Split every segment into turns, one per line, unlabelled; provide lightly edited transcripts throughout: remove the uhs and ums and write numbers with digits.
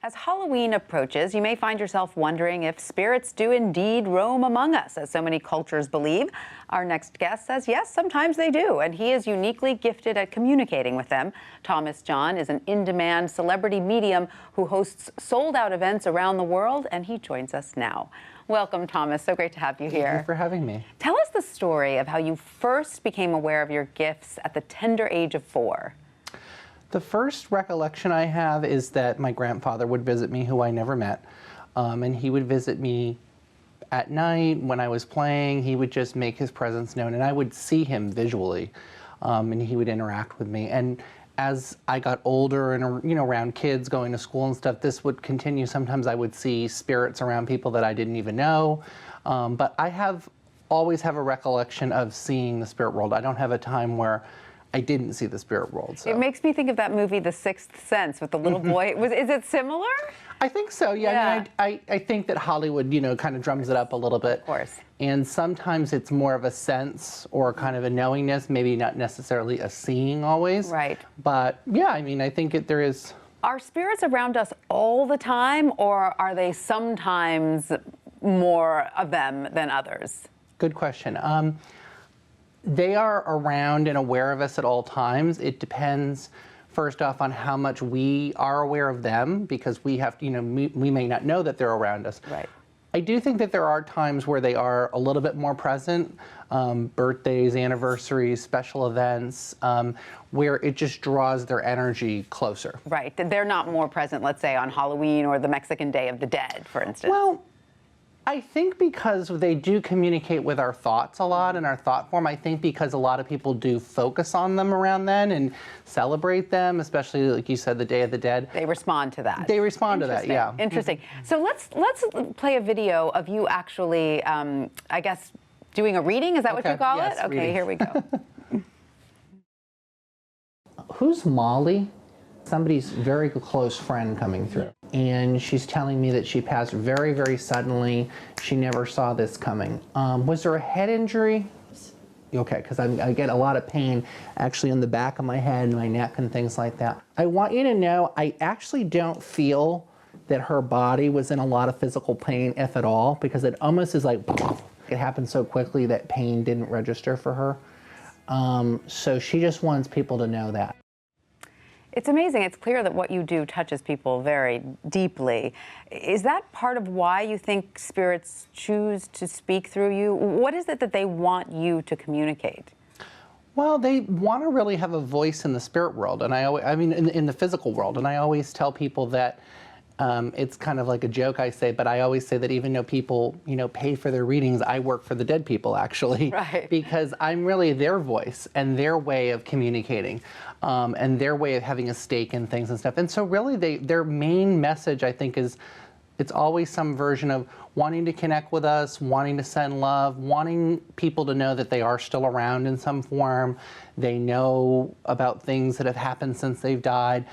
As Halloween approaches, you may find yourself wondering if spirits do indeed roam among us, as so many cultures believe. Our next guest says yes, sometimes they do, and he is uniquely gifted at communicating with them. Thomas John is an in-demand celebrity medium who hosts sold-out events around the world, and he joins us now. Welcome, Thomas. So great to have you here.
Thank you for having me.
Tell us the story of how you first became aware of your gifts at the tender age of 4.
The first recollection I have is that my grandfather would visit me, who I never met, and he would visit me at night when I was playing. He would just make his presence known, and I would see him visually, and he would interact with me. And as I got older and, you know, around kids going to school and stuff, this would continue. Sometimes I would see spirits around people that I didn't even know, but I always have a recollection of seeing the spirit world. I don't have a time where I didn't see the spirit world. So.
It makes me think of that movie, The Sixth Sense, with the little boy. Is it similar?
I think so, yeah. I mean, I think that Hollywood, you know, kind of drums it up a little bit.
Of course.
And sometimes it's more of a sense or kind of a knowingness, maybe not necessarily a seeing always.
Right.
But yeah, I mean, I think there is. Are
spirits around us all the time, or are they sometimes more of them than others?
Good question. They are around and aware of us at all times. It depends, first off, on how much we are aware of them, because we have to, you know, we may not know that they're around us.
Right.
I do think that there are times where they are a little bit more present, birthdays, anniversaries, special events, where it just draws their energy closer.
Right. They're not more present, let's say, on Halloween or the Mexican Day of the Dead, for instance.
Well, I think because they do communicate with our thoughts a lot in our thought form. I think because a lot of people do focus on them around then and celebrate them, especially like you said, the Day of the Dead.
They respond to that.
They respond to that, yeah.
Interesting. So let's play a video of you actually, I guess, doing a reading. Is that what you call it? Okay, reading. Here we go.
Who's Molly? Somebody's very close friend coming through. And she's telling me that she passed very, very suddenly. She never saw this coming. Was there a head injury? Okay, because I get a lot of pain actually in the back of my head and my neck and things like that. I want you to know I actually don't feel that her body was in a lot of physical pain, if at all, because it almost is like, it happened so quickly that pain didn't register for her. So she just wants people to know that.
It's amazing. It's clear that what you do touches people very deeply. Is that part of why you think spirits choose to speak through you? What is it that they want you to communicate?
Well, they want to really have a voice in the spirit world, and I mean, in the physical world. And I always tell people that it's kind of like a joke I say, but I always say that even though people, you know, pay for their readings, I work for the dead people, actually.
Right.
Because I'm really their voice and their way of communicating, and their way of having a stake in things and stuff. And so really their main message, I think, is it's always some version of wanting to connect with us, wanting to send love, wanting people to know that they are still around in some form. They know about things that have happened since they've died,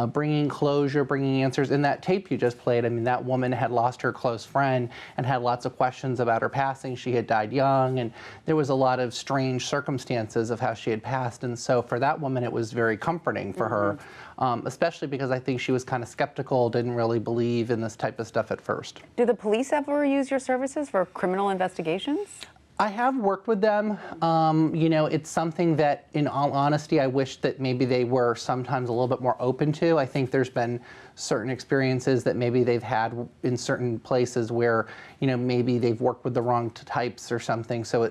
bringing closure, bringing answers. In that tape you just played, I mean, that woman had lost her close friend and had lots of questions about her passing. She had died young, and there was a lot of strange circumstances of how she had passed. And so for that woman, it was very comforting for her, especially because I think she was kind of skeptical, didn't really believe in this type of stuff at first.
Do the police ever use your services for criminal investigations?
I have worked with them. You know, it's something that, in all honesty, I wish that maybe they were sometimes a little bit more open to. I think there's been certain experiences that maybe they've had in certain places where, you know, maybe they've worked with the wrong types or something. So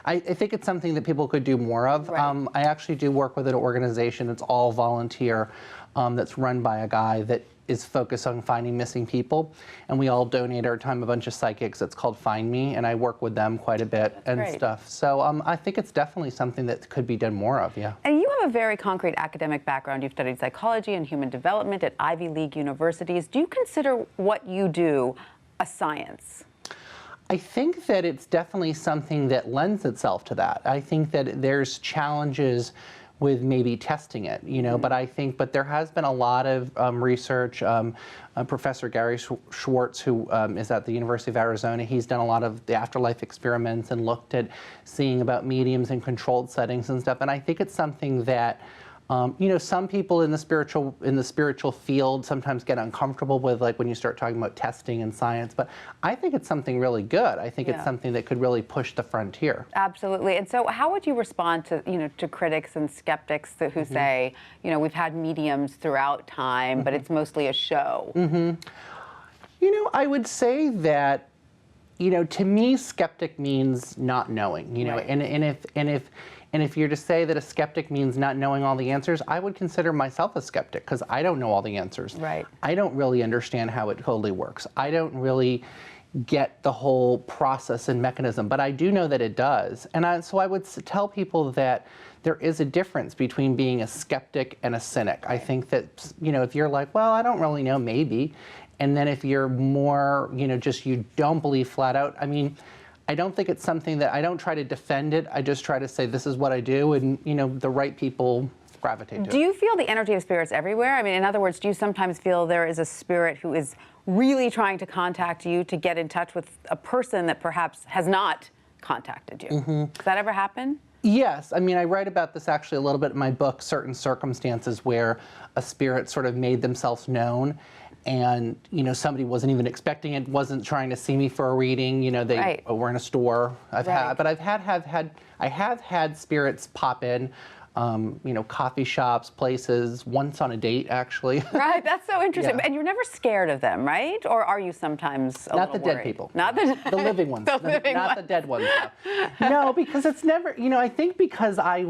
I think it's something that people could do more of.
Right.
I actually do work with an organization. It's all volunteer, that's run by a guy that is focused on finding missing people, and we all donate our time, a bunch of psychics. It's called Find Me, and I work with them quite a bit.
That's
and
great.
Stuff. So I think it's definitely something that could be done more of, yeah.
And you have a very concrete academic background. You've studied psychology and human development at Ivy League universities. Do you consider what you do a science?
I think that it's definitely something that lends itself to that. I think that there's challenges with maybe testing it, you know, but there has been a lot of research. Professor Gary Schwartz, who is at the University of Arizona, he's done a lot of the afterlife experiments and looked at seeing about mediums in controlled settings and stuff. And I think it's something that You know, some people in the spiritual field sometimes get uncomfortable with, like, when you start talking about testing and science, but I think it's something really good. I think it's something that could really push the frontier.
Absolutely. And so how would you respond to, to critics and skeptics who say, we've had mediums throughout time, but it's mostly a show?
You know, I would say that, to me, skeptic means not knowing,
Right.
and if you're to say that a skeptic means not knowing all the answers, I would consider myself a skeptic, because I don't know all the answers.
Right.
I don't really understand how it totally works. I don't really get the whole process and mechanism, but I do know that it does. And so I would tell people that there is a difference between being a skeptic and a cynic. I think that, if you're like, well, I don't really know, maybe. And then if you're more, just you don't believe flat out, I mean, I don't think it's something that, I don't try to defend it. I just try to say, this is what I do, and, the right people gravitate to it.
Do you feel the energy of spirits everywhere? I mean, in other words, do you sometimes feel there is a spirit who is really trying to contact you to get in touch with a person that perhaps has not contacted you? Does that ever happen?
Yes, I mean, I write about this actually a little bit in my book, Certain Circumstances, where a spirit sort of made themselves known, and somebody wasn't even expecting it, wasn't trying to see me for a reading. They were in a store. I have had spirits pop in. Coffee shops, places, once on a date, actually.
Right, that's so interesting.
Yeah.
And you're never scared of them, right? Or are you sometimes a
Not
little
the dead
worried?
people.
Not the
living ones.
The living
not
ones.
the dead ones. No, because it's never, I think because I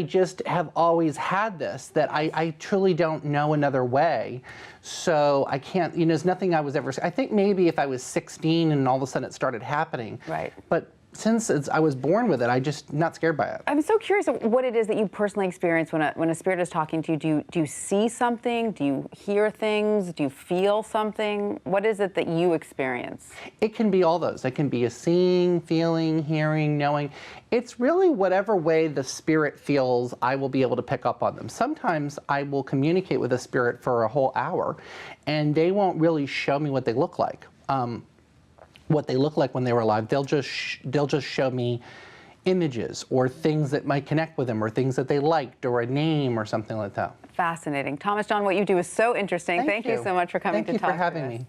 just have always had this, that I truly don't know another way. So I can't, there's nothing I was ever, I think maybe if I was 16 and all of a sudden it started happening.
Right.
But since I was born with it, I just not scared by it.
I'm so curious what it is that you personally experience when a spirit is talking to you. Do you see something? Do you hear things? Do you feel something? What is it that you experience?
It can be all those. It can be a seeing, feeling, hearing, knowing. It's really whatever way the spirit feels, I will be able to pick up on them. Sometimes I will communicate with a spirit for a whole hour, and they won't really show me what they look like. What they look like when they were alive. They'll just show me images or things that might connect with them, or things that they liked, or a name or something like that.
Fascinating. Thomas John, what you do is so interesting. Thank you so much for coming to talk to us.
Thank you for having me.